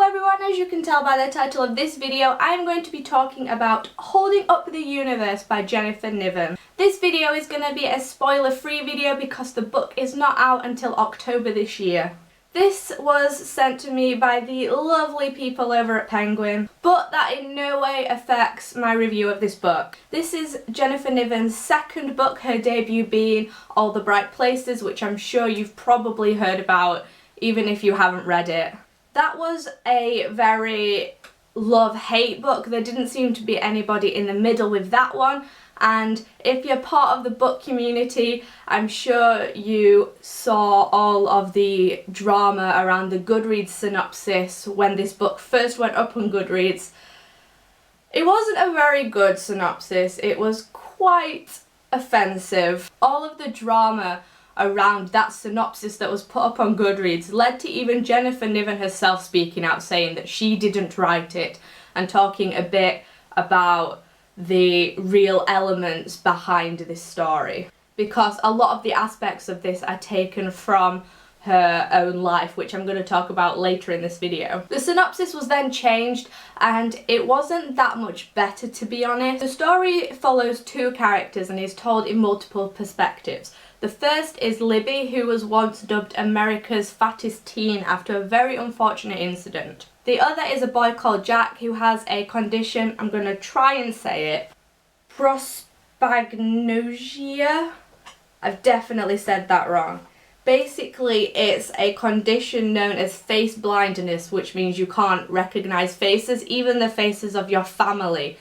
everyone, as you can tell by the title of this video, I am going to be talking about Holding Up the Universe by Jennifer Niven. This video is going to be a spoiler-free video because the book is not out until October this year. This was sent to me by the lovely people over at Penguin, but that in no way affects my review of this book. This is Jennifer Niven's second book, her debut being All the Bright Places, which I'm sure you've probably heard about, even if you haven't read it. That was a very love-hate book. There didn't seem to be anybody in the middle with that one. And if you're part of the book community, I'm sure you saw all of the drama around the Goodreads synopsis when this book first went up on Goodreads. It wasn't a very good synopsis. It was quite offensive. All of the drama around that synopsis that was put up on Goodreads led to even Jennifer Niven herself speaking out, saying that she didn't write it and talking a bit about the real elements behind this story, because a lot of the aspects of this are taken from her own life, which I'm going to talk about later in this video. The synopsis was then changed and it wasn't that much better, to be honest. The story follows two characters and is told in multiple perspectives. The first is Libby, who was once dubbed America's fattest teen after a very unfortunate incident. The other is a boy called Jack who has a condition, I'm going to try and say it, prosopagnosia. I've definitely said that wrong. Basically, it's a condition known as face blindness, which means you can't recognise faces, even the faces of your family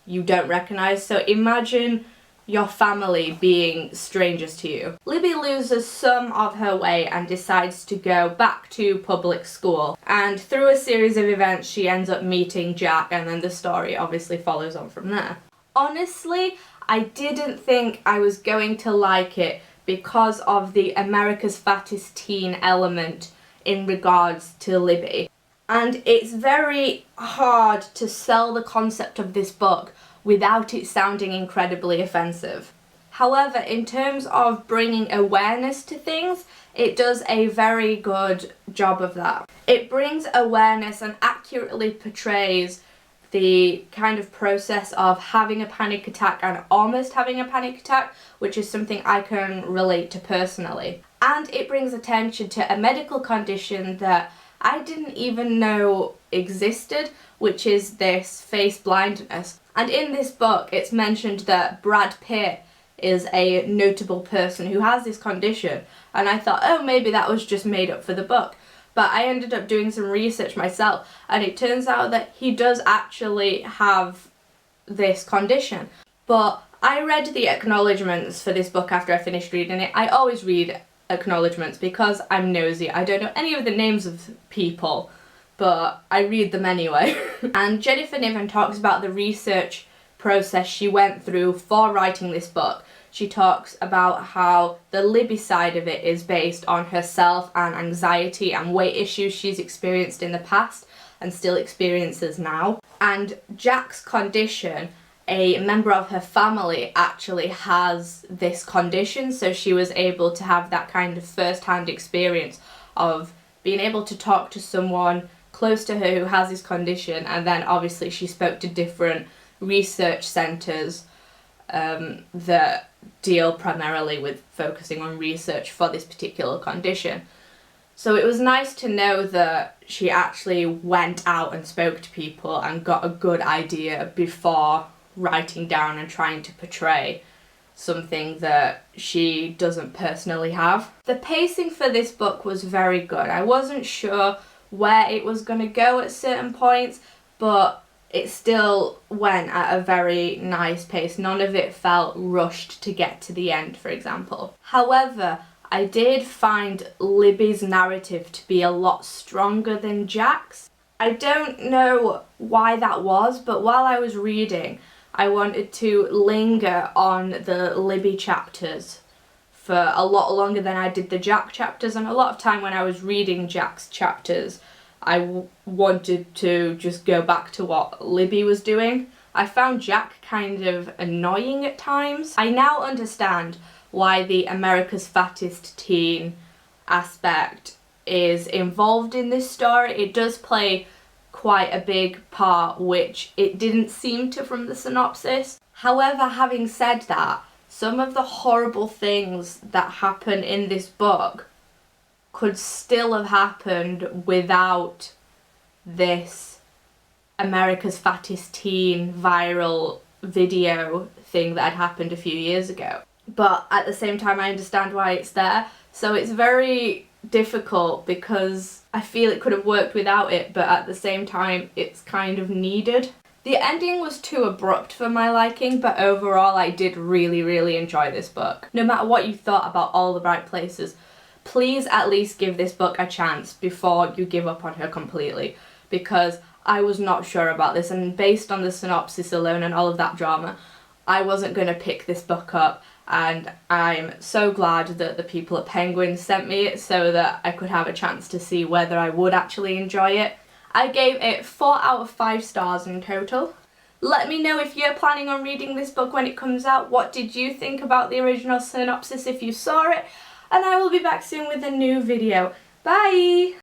you don't recognise. So imagine your family being strangers to you. Libby loses some of her weight and decides to go back to public school, and through a series of events she ends up meeting Jack, and then the story obviously follows on from there. Honestly, I didn't think I was going to like it because of the America's fattest teen element in regards to Libby, and it's very hard to sell the concept of this book without it sounding incredibly offensive. However, in terms of bringing awareness to things, it does a very good job of that. It brings awareness and accurately portrays the kind of process of having a panic attack and almost having a panic attack, which is something I can relate to personally. And it brings attention to a medical condition that I didn't even know existed, which is this face blindness. And in this book, it's mentioned that Brad Pitt is a notable person who has this condition. And I thought, oh, maybe that was just made up for the book. But I ended up doing some research myself, and it turns out that he does actually have this condition. But I read the acknowledgments for this book after I finished reading it. I always read acknowledgments because I'm nosy. I don't know any of the names of people, but I read them anyway. And Jennifer Niven talks about the research process she went through for writing this book. She talks about how the Libby side of it is based on herself and anxiety and weight issues she's experienced in the past and still experiences now. And Jack's condition, a member of her family actually has this condition, so she was able to have that kind of first-hand experience of being able to talk to someone close to her who has this condition. And then obviously she spoke to different research centres that deal primarily with focusing on research for this particular condition. So it was nice to know that she actually went out and spoke to people and got a good idea before writing down and trying to portray something that she doesn't personally have. The pacing for this book was very good. I wasn't sure where it was going to go at certain points, but it still went at a very nice pace. None of it felt rushed to get to the end, for example. However, I did find Libby's narrative to be a lot stronger than Jack's. I don't know why that was, but while I was reading, I wanted to linger on the Libby chapters for a lot longer than I did the Jack chapters, and a lot of time when I was reading Jack's chapters, I wanted to just go back to what Libby was doing. I found Jack kind of annoying at times. I now understand why the America's fattest teen aspect is involved in this story. It does play quite a big part, which it didn't seem to from the synopsis. However, having said that, some of the horrible things that happen in this book could still have happened without this America's Fattest Teen viral video thing that had happened a few years ago. But at the same time, I understand why it's there. So it's very difficult because I feel it could have worked without it, but at the same time, it's kind of needed. The ending was too abrupt for my liking, but overall I did really, really enjoy this book. No matter what you thought about All the Right Places, please at least give this book a chance before you give up on her completely, because I was not sure about this, and based on the synopsis alone and all of that drama, I wasn't going to pick this book up, and I'm so glad that the people at Penguin sent me it so that I could have a chance to see whether I would actually enjoy it. I gave it 4 out of 5 stars in total. Let me know if you're planning on reading this book when it comes out. What did you think about the original synopsis if you saw it? And I will be back soon with a new video. Bye!